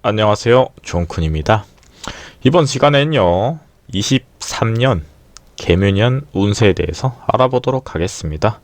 안녕하세요, 존쿤입니다. 이번 시간에는요 23년 개묘년 운세에 대해서 알아보도록 하겠습니다.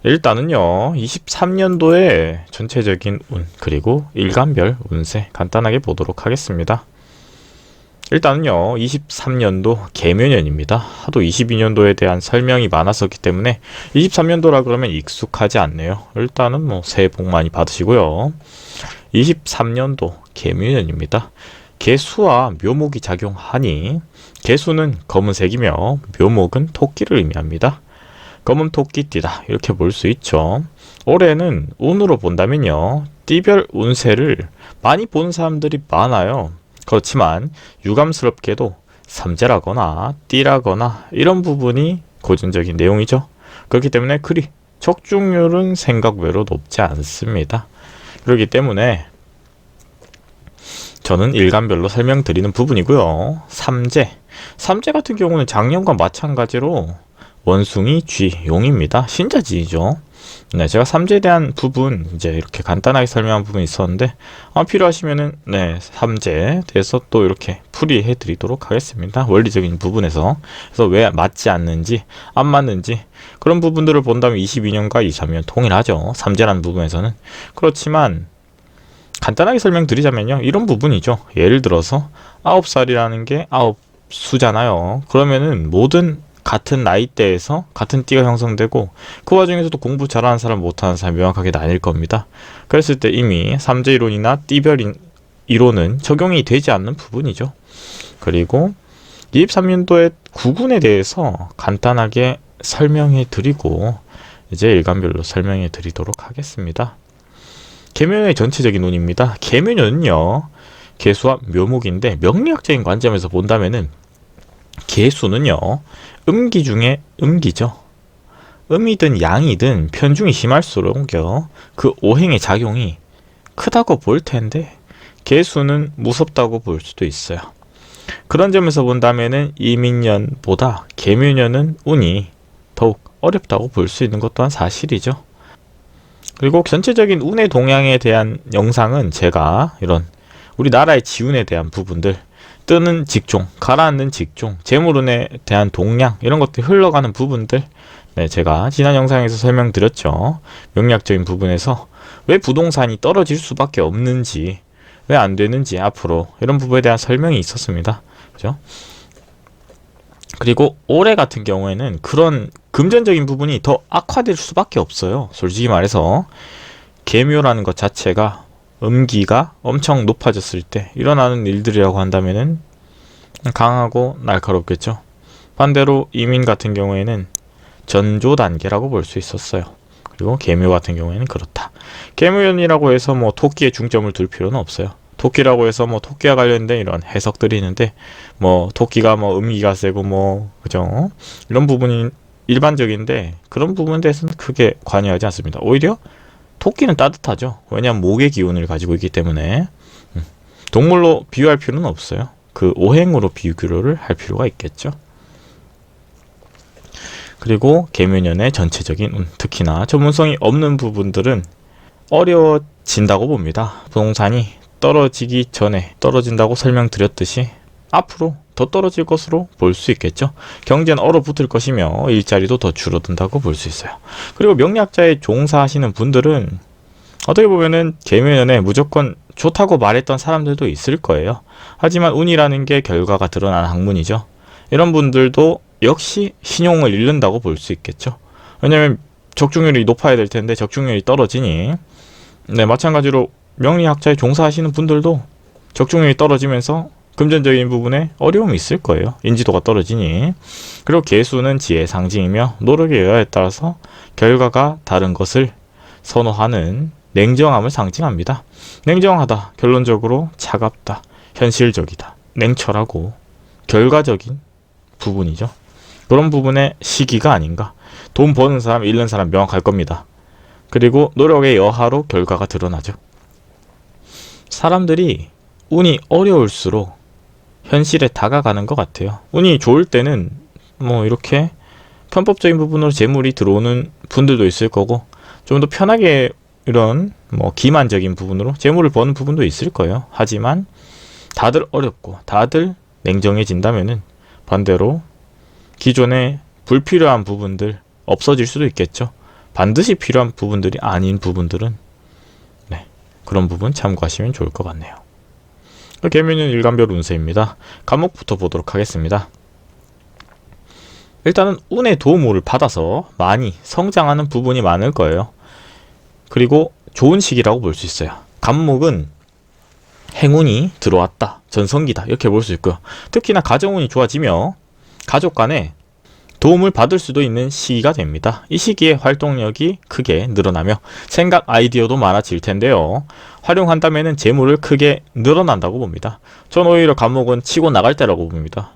일단은요 23년도의 전체적인 운 그리고 일간별 운세 간단하게 보도록 하겠습니다. 일단은요 23년도 개묘년입니다. 하도 22년도에 대한 설명이 많았었기 때문에 23년도라 그러면 익숙하지 않네요. 일단은 뭐 새해 복 많이 받으시고요. 23년도 개묘년입니다. 개수와 묘목이 작용하니 개수는 검은색이며 묘목은 토끼를 의미합니다. 검은 토끼띠다 이렇게 볼 수 있죠. 올해는 운으로 본다면요 띠별 운세를 많이 본 사람들이 많아요. 그렇지만 유감스럽게도 삼재라거나 띠라거나 이런 부분이 고전적인 내용이죠. 그렇기 때문에 그리 적중률은 생각 외로 높지 않습니다. 그렇기 때문에 저는 일간별로 설명드리는 부분이고요. 삼재 같은 경우는 작년과 마찬가지로 원숭이, 쥐, 용입니다. 신자지이죠. 네, 제가 삼재에 대한 부분 이제 이렇게 간단하게 설명한 부분이 있었는데 필요하시면은 네, 삼재에 대해서 또 이렇게 풀이해 드리도록 하겠습니다. 원리적인 부분에서 그래서 왜 맞지 않는지 안 맞는지 그런 부분들을 본다면 22년과 23년 통일하죠. 삼재라는 부분에서는. 그렇지만 간단하게 설명드리자면요 이런 부분이죠. 예를 들어서 9살이라는 게 9수잖아요. 그러면은 모든 같은 나이대에서 같은 띠가 형성되고 그 와중에서도 공부 잘하는 사람 못하는 사람 명확하게 나뉠 겁니다. 그랬을 때 이미 삼재 이론이나 띠별 이론은 적용이 되지 않는 부분이죠. 그리고 23년도의 구군에 대해서 간단하게 설명해 드리고 이제 일간별로 설명해 드리도록 하겠습니다. 개묘년의 전체적인 운입니다. 개묘년은요 개수와 묘목인데 명리학적인 관점에서 본다면은 개수는요 음기 중에 음기죠. 음이든 양이든 편중이 심할수록요 그 오행의 작용이 크다고 볼 텐데 개수는 무섭다고 볼 수도 있어요. 그런 점에서 본다면은 이민년보다 개묘년은 운이 더욱 어렵다고 볼 수 있는 것 또한 사실이죠. 그리고 전체적인 운의 동향에 대한 영상은 제가 이런 우리나라의 지운에 대한 부분들 뜨는 직종, 가라앉는 직종, 재물운에 대한 동향 이런 것들 흘러가는 부분들 네, 제가 지난 영상에서 설명드렸죠. 명리학적인 부분에서 왜 부동산이 떨어질 수밖에 없는지 왜 안 되는지 앞으로 이런 부분에 대한 설명이 있었습니다. 그죠? 그리고 올해 같은 경우에는 그런 금전적인 부분이 더 악화될 수밖에 없어요. 솔직히 말해서 개묘라는 것 자체가 음기가 엄청 높아졌을 때 일어나는 일들이라고 한다면은 강하고 날카롭겠죠. 반대로 이민 같은 경우에는 전조 단계라고 볼 수 있었어요. 그리고 개묘 같은 경우에는 그렇다. 개묘연이라고 해서 뭐 토끼에 중점을 둘 필요는 없어요. 토끼라고 해서 뭐 토끼와 관련된 이런 해석들이 있는데 뭐 토끼가 뭐 음기가 세고 뭐 그죠? 이런 부분이 일반적인데 그런 부분에 대해서는 크게 관여하지 않습니다. 오히려 토끼는 따뜻하죠. 왜냐하면 목의 기운을 가지고 있기 때문에 동물로 비유할 필요는 없어요. 그 오행으로 비교를 할 필요가 있겠죠. 그리고 개묘년의 전체적인 운, 특히나 전문성이 없는 부분들은 어려워진다고 봅니다. 부동산이 떨어지기 전에 떨어진다고 설명드렸듯이 앞으로 더 떨어질 것으로 볼 수 있겠죠. 경제는 얼어붙을 것이며 일자리도 더 줄어든다고 볼 수 있어요. 그리고 명리학자에 종사하시는 분들은 어떻게 보면은 개묘년에 무조건 좋다고 말했던 사람들도 있을 거예요. 하지만 운이라는 게 결과가 드러난 학문이죠. 이런 분들도 역시 신용을 잃는다고 볼 수 있겠죠. 왜냐면 적중률이 높아야 될 텐데 적중률이 떨어지니 네, 마찬가지로 명리학자에 종사하시는 분들도 적중률이 떨어지면서 금전적인 부분에 어려움이 있을 거예요. 인지도가 떨어지니. 그리고 개수는 지혜의 상징이며 노력의 여하에 따라서 결과가 다른 것을 선호하는 냉정함을 상징합니다. 냉정하다, 결론적으로 차갑다, 현실적이다, 냉철하고 결과적인 부분이죠. 그런 부분의 시기가 아닌가. 돈 버는 사람, 잃는 사람 명확할 겁니다. 그리고 노력의 여하로 결과가 드러나죠. 사람들이 운이 어려울수록 현실에 다가가는 것 같아요. 운이 좋을 때는 뭐 이렇게 편법적인 부분으로 재물이 들어오는 분들도 있을 거고 좀 더 편하게 이런 뭐 기만적인 부분으로 재물을 버는 부분도 있을 거예요. 하지만 다들 어렵고 다들 냉정해진다면은 반대로 기존에 불필요한 부분들 없어질 수도 있겠죠. 반드시 필요한 부분들이 아닌 부분들은 그런 부분 참고하시면 좋을 것 같네요. 개묘년 일간별 운세입니다. 과목부터 보도록 하겠습니다. 일단은 운의 도움을 받아서 많이 성장하는 부분이 많을 거예요. 그리고 좋은 시기라고 볼 수 있어요. 간목은 행운이 들어왔다, 전성기다 이렇게 볼 수 있고요. 특히나 가정운이 좋아지며 가족 간에 도움을 받을 수도 있는 시기가 됩니다. 이 시기에 활동력이 크게 늘어나며 생각 아이디어도 많아질 텐데요. 활용한다면 재물을 크게 늘어난다고 봅니다. 전 오히려 간목은 치고 나갈 때라고 봅니다.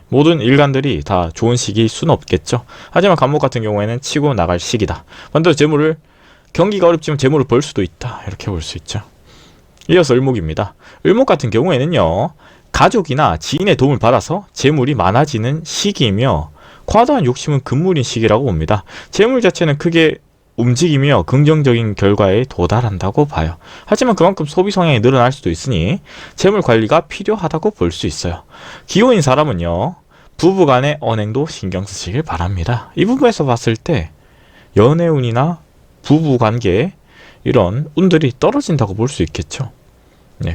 모든 일간들이 다 좋은 시기일 수는 없겠죠. 하지만 간목 같은 경우에는 치고 나갈 시기다. 반대로 재물을 경기가 어렵지만 재물을 벌 수도 있다 이렇게 볼 수 있죠. 이어서 을목입니다. 을목 같은 경우에는요, 가족이나 지인의 도움을 받아서 재물이 많아지는 시기이며 과도한 욕심은 금물인 시기라고 봅니다. 재물 자체는 크게 움직이며 긍정적인 결과에 도달한다고 봐요. 하지만 그만큼 소비 성향이 늘어날 수도 있으니 재물 관리가 필요하다고 볼 수 있어요. 기혼인 사람은요, 부부간의 언행도 신경 쓰시길 바랍니다. 이 부분에서 봤을 때 연애운이나 부부관계 이런 운들이 떨어진다고 볼 수 있겠죠.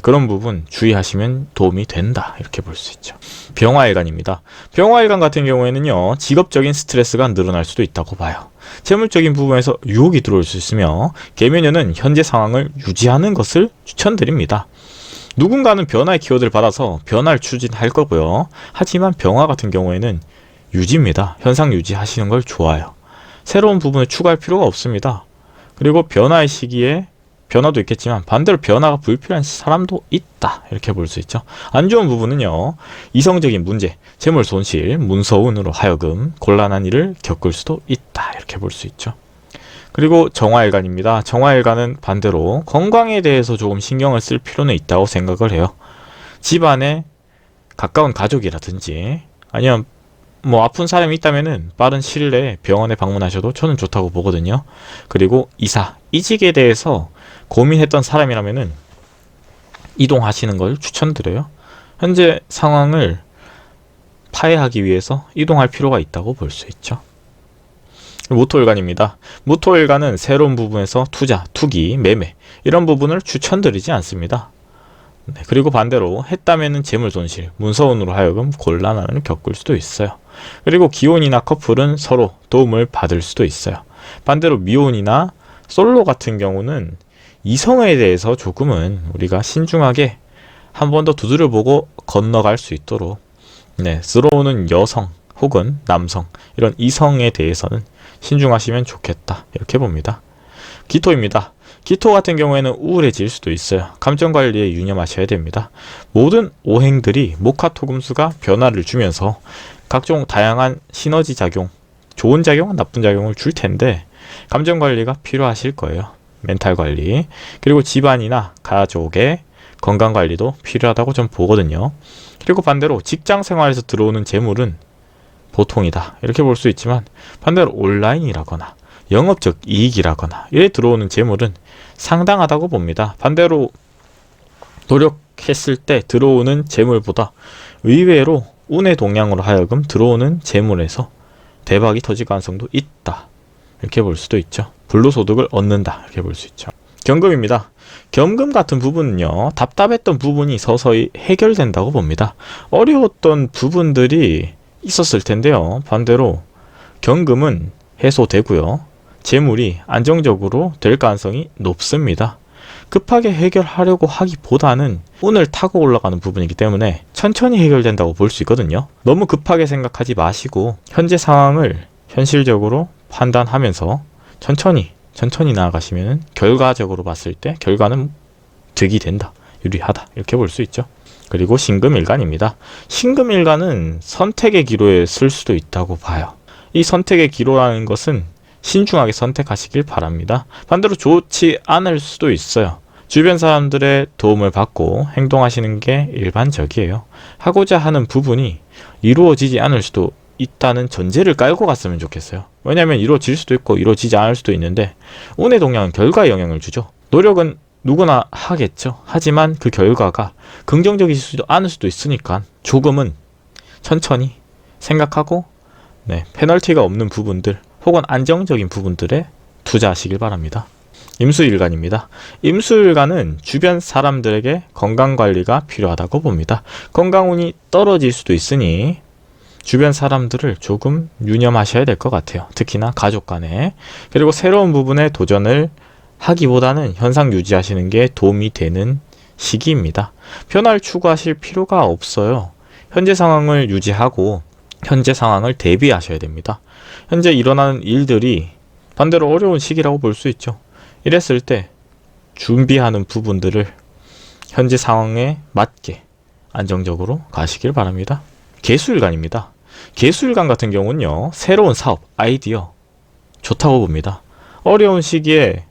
그런 부분 주의하시면 도움이 된다 이렇게 볼 수 있죠. 병화일간입니다. 병화일간 같은 경우에는요, 직업적인 스트레스가 늘어날 수도 있다고 봐요. 재물적인 부분에서 유혹이 들어올 수 있으며 개묘년은 현재 상황을 유지하는 것을 추천드립니다. 누군가는 변화의 키워드를 받아서 변화를 추진할 거고요. 하지만 병화 같은 경우에는 유지입니다. 현상 유지하시는 걸 좋아요. 새로운 부분을 추가할 필요가 없습니다. 그리고 변화의 시기에 변화도 있겠지만 반대로 변화가 불필요한 사람도 있다 이렇게 볼 수 있죠. 안 좋은 부분은요, 이성적인 문제, 재물 손실, 문서운으로 하여금 곤란한 일을 겪을 수도 있다 이렇게 볼 수 있죠. 그리고 정화일간입니다. 정화일간은 반대로 건강에 대해서 조금 신경을 쓸 필요는 있다고 생각을 해요. 집안에 가까운 가족이라든지 아니면 뭐 아픈 사람이 있다면은 빠른 시일 내에 병원에 방문하셔도 저는 좋다고 보거든요. 그리고 이사, 이직에 대해서 고민했던 사람이라면은 이동하시는 걸 추천드려요. 현재 상황을 파해하기 위해서 이동할 필요가 있다고 볼 수 있죠. 무토일간입니다. 무토일간은 새로운 부분에서 투자, 투기, 매매 이런 부분을 추천드리지 않습니다. 그리고 반대로 했다면은 재물 손실, 문서운으로 하여금 곤란함을 겪을 수도 있어요. 그리고 기혼이나 커플은 서로 도움을 받을 수도 있어요. 반대로 미혼이나 솔로 같은 경우는 이성에 대해서 조금은 우리가 신중하게 한 번 더 두드려보고 건너갈 수 있도록 들어오는 여성 혹은 남성 이런 이성에 대해서는 신중하시면 좋겠다 이렇게 봅니다. 기토입니다. 기토 같은 경우에는 우울해질 수도 있어요. 감정 관리에 유념하셔야 됩니다. 모든 오행들이 목화토금수가 변화를 주면서 각종 다양한 시너지 작용, 좋은 작용, 나쁜 작용을 줄 텐데 감정 관리가 필요하실 거예요. 멘탈 관리, 그리고 집안이나 가족의 건강 관리도 필요하다고 전 보거든요. 그리고 반대로 직장 생활에서 들어오는 재물은 보통이다 이렇게 볼 수 있지만 반대로 온라인이라거나 영업적 이익이라거나 이래 들어오는 재물은 상당하다고 봅니다. 반대로 노력했을 때 들어오는 재물보다 의외로 운의 동향으로 하여금 들어오는 재물에서 대박이 터질 가능성도 있다 이렇게 볼 수도 있죠. 불로소득을 얻는다 이렇게 볼 수 있죠. 경금입니다. 경금 같은 부분은요, 답답했던 부분이 서서히 해결된다고 봅니다. 어려웠던 부분들이 있었을 텐데요, 반대로 경금은 해소되고요, 재물이 안정적으로 될 가능성이 높습니다. 급하게 해결하려고 하기보다는 운을 타고 올라가는 부분이기 때문에 천천히 해결된다고 볼 수 있거든요. 너무 급하게 생각하지 마시고 현재 상황을 현실적으로 판단하면서 천천히 나아가시면 결과적으로 봤을 때 결과는 득이 된다, 유리하다 이렇게 볼 수 있죠. 그리고 신금일간입니다. 신금일간은 선택의 기로에 쓸 수도 있다고 봐요. 이 선택의 기로라는 것은 신중하게 선택하시길 바랍니다. 반대로 좋지 않을 수도 있어요. 주변 사람들의 도움을 받고 행동하시는 게 일반적이에요. 하고자 하는 부분이 이루어지지 않을 수도 있다는 전제를 깔고 갔으면 좋겠어요. 왜냐하면 이루어질 수도 있고 이루어지지 않을 수도 있는데 운의 동향은 결과에 영향을 주죠. 노력은 누구나 하겠죠. 하지만 그 결과가 긍정적이지도 않을 수도 있으니까 조금은 천천히 생각하고 페널티가 없는 부분들 혹은 안정적인 부분들에 투자하시길 바랍니다. 임수일간입니다. 임수일간은 주변 사람들에게 건강관리가 필요하다고 봅니다. 건강운이 떨어질 수도 있으니 주변 사람들을 조금 유념하셔야 될 것 같아요. 특히나 가족 간에. 그리고 새로운 부분에 도전을 하기보다는 현상 유지하시는 게 도움이 되는 시기입니다. 변화를 추구하실 필요가 없어요. 현재 상황을 유지하고 현재 상황을 대비하셔야 됩니다. 현재 일어나는 일들이 반대로 어려운 시기라고 볼 수 있죠. 이랬을 때 준비하는 부분들을 현재 상황에 맞게 안정적으로 가시길 바랍니다. 개수일간입니다. 개수일간 같은 경우는요, 새로운 사업, 아이디어 좋다고 봅니다. 어려운 시기에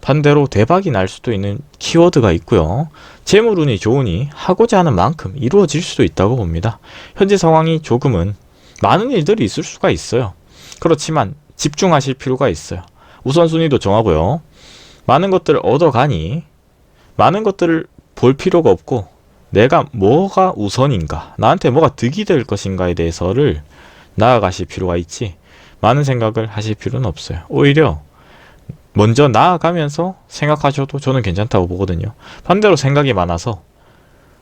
반대로 대박이 날 수도 있는 키워드가 있고요. 재물운이 좋으니 하고자 하는 만큼 이루어질 수도 있다고 봅니다. 현재 상황이 조금은 많은 일들이 있을 수가 있어요. 그렇지만 집중하실 필요가 있어요. 우선순위도 정하고요. 많은 것들을 얻어가니 많은 것들을 볼 필요가 없고 내가 뭐가 우선인가, 나한테 뭐가 득이 될 것인가에 대해서를 나아가실 필요가 있지 많은 생각을 하실 필요는 없어요. 오히려 먼저 나아가면서 생각하셔도 저는 괜찮다고 보거든요. 반대로 생각이 많아서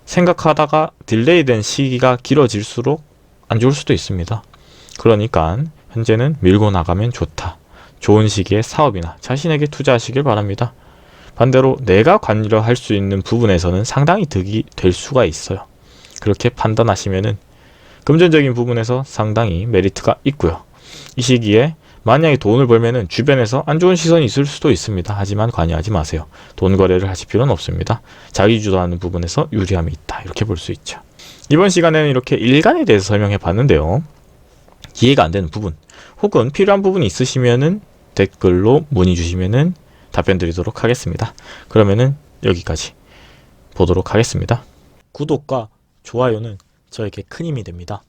생각하다가 딜레이 된 시기가 길어질수록 안 좋을 수도 있습니다. 그러니까 현재는 밀고 나가면 좋다. 좋은 시기에 사업이나 자신에게 투자하시길 바랍니다. 반대로 내가 관여할 수 있는 부분에서는 상당히 득이 될 수가 있어요. 그렇게 판단하시면은 금전적인 부분에서 상당히 메리트가 있고요. 이 시기에 만약에 돈을 벌면은 주변에서 안 좋은 시선이 있을 수도 있습니다. 하지만 관여하지 마세요. 돈 거래를 하실 필요는 없습니다. 자기 주도하는 부분에서 유리함이 있다. 이렇게 볼 수 있죠. 이번 시간에는 이렇게 일간에 대해서 설명해 봤는데요. 이해가 안 되는 부분 혹은 필요한 부분이 있으시면은 댓글로 문의 주시면은 답변 드리도록 하겠습니다. 그러면은 여기까지 보도록 하겠습니다. 구독과 좋아요는 저에게 큰 힘이 됩니다.